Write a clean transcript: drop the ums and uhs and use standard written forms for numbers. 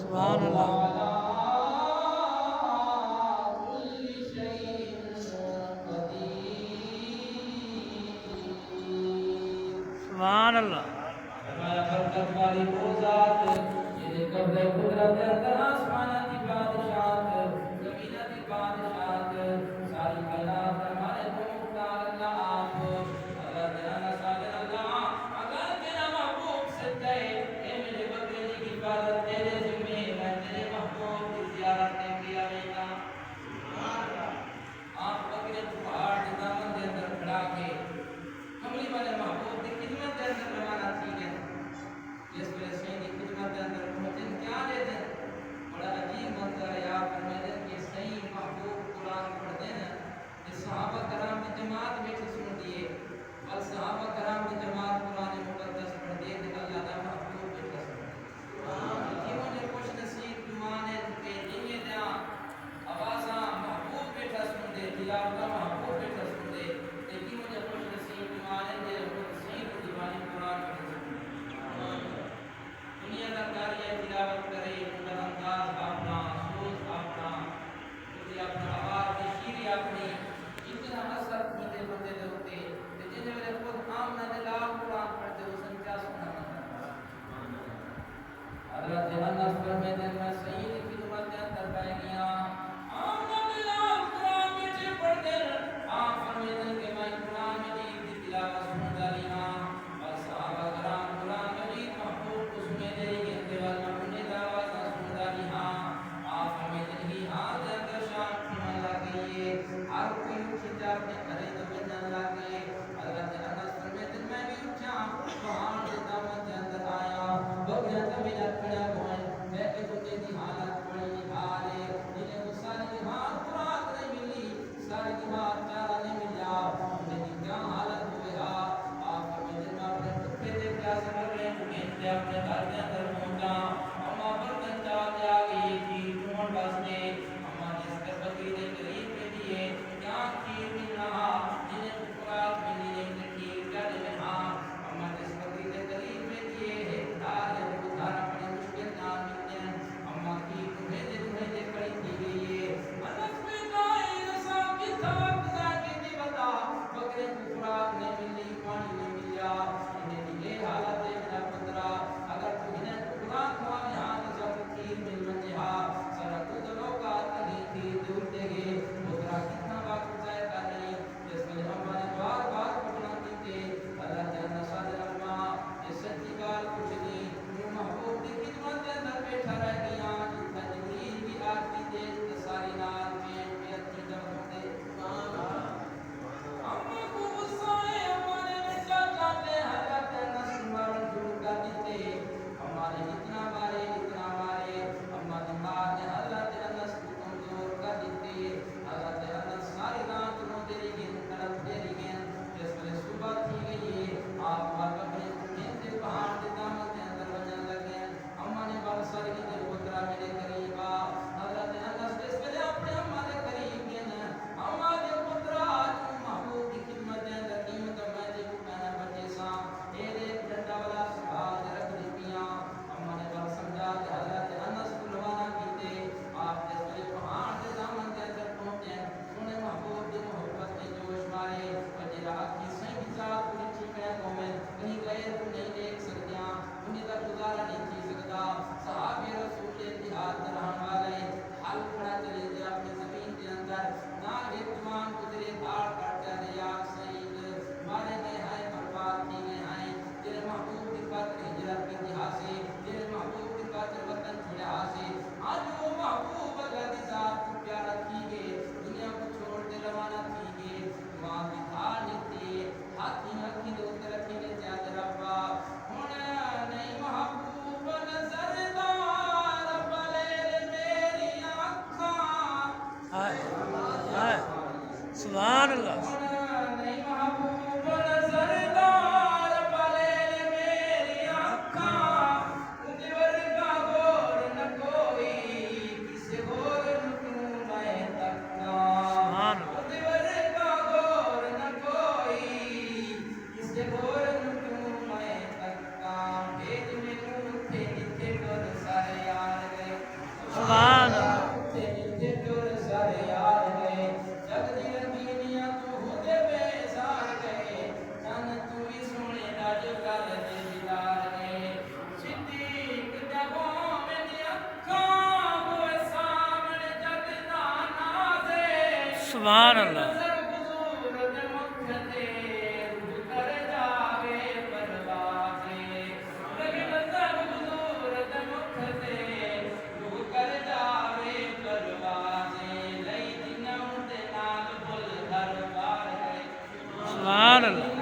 سبحان اللہ سبحان اللہ فرمایا برکت والی وہ ذات جنہیں قبل قدرت اندر آسمانہ کی بادشاہت زمینہ کی بادشاہت ساری کائنات ہمارے تو مختار اللہ آپ اگر تیرا نصالح اللہ اگر تیرا محبوب سچا ہے اے میرے بکرے کی حفاظت تیرے ذمہ میں تیرے محبوب کی زیارت نے کیا گا آپ بکرے پہاڑ کے دامن کے اندر کھڑا کے کملی والے محبوب کی خدمت کے اندر روانہ تھی ہے جس وجہ سے کی خدمت کے اندر پہنچن کیا دیتے بڑا عجیب منظر ہے آپ فرمائے کہ صحیح محبوب قرآن پڑھتے ہیں کہ صحابہ کرام کی جماعت بیٹھی سن دیے اور صحابہ کرام کی جماعت قرآن مقدس پڑھ دیے کہ اللہ کا محبوب بیٹھا سن دیے مجھے خوش نصیب جمانے کے لیے دیا آوازاں محبوب بیٹھا سن دے تلاوت کا محبوب بیٹھا سن دے لیکن مجھے خوش نصیب جمانے دے نصیب دیوانی قرآن بیٹھا سن دے دنیا کا کاریہ تلاوت کرے ان انداز اپنا سوچ اپنا کسی اپنا آواز کی شیری اپنی اتنا اثر ملے بندے دے ہوتے جنہیں میرے خود آمنہ دلال قرآن پڑھتے ہو سنچا سنا حضرت انس فرماتے ہیں میں سید کی خدمت کے اندر بیٹھ گیا آمنہ دلال قرآن میں پڑھتے آپ فرماتے ہیں کہ میں قرآن مجید کی تلاوت سن ڈالی ہاں اور صحابہ کرام قرآن مجید محبوب کو سنے دے رہی ہیں دیوال محبوب دعوات سن ڈالی ہاں آپ فرماتے ہیں کہ ہاں دے اندر شان سننے لگئیے ہر کوئی اٹھی جا اپنے گھرے تو بجنے لگے حضرت انس فرماتے ہیں میں بھی اٹھا پہاڑ کے دامن کے اندر آیا بکریاں زمین کھڑا ہوئے میں کہ تجھے دی حالت بڑی حال ہے انہیں وہ ساری حالت قرآن نہیں ملی ساری جماعت چارہ نہیں ملا انہیں دی کیا حالت ہوئے آپ فرماتے ہیں میں اپنے کتے دے پیاسے کر رہے ہیں کہ اپنے گھر کے اندر پہنچا اما برکن چاہتے آگئی کھیر ڈھونڈ بستے اما جس کے بکری دے قریب میں دیئے کیا کھیر مل رہا جنہیں خوراک ملی نہیں کھیر کیا دے میں ہاں اما جس بکری دے قریب میں دیئے ہے دھار ہے وہ دھار اپنے مشکل نام ملتے ہیں اما کی تمہیں دے کڑی کی گئی ہے انس میں دائی رسا کی تھاک دا کے دی بتا بکرے کو خوراک نہیں ملی پانی نہیں ملیا انہیں یہ حالت ہے میرا پترا اگر تمہیں سبحان اللہ سبحان اللہ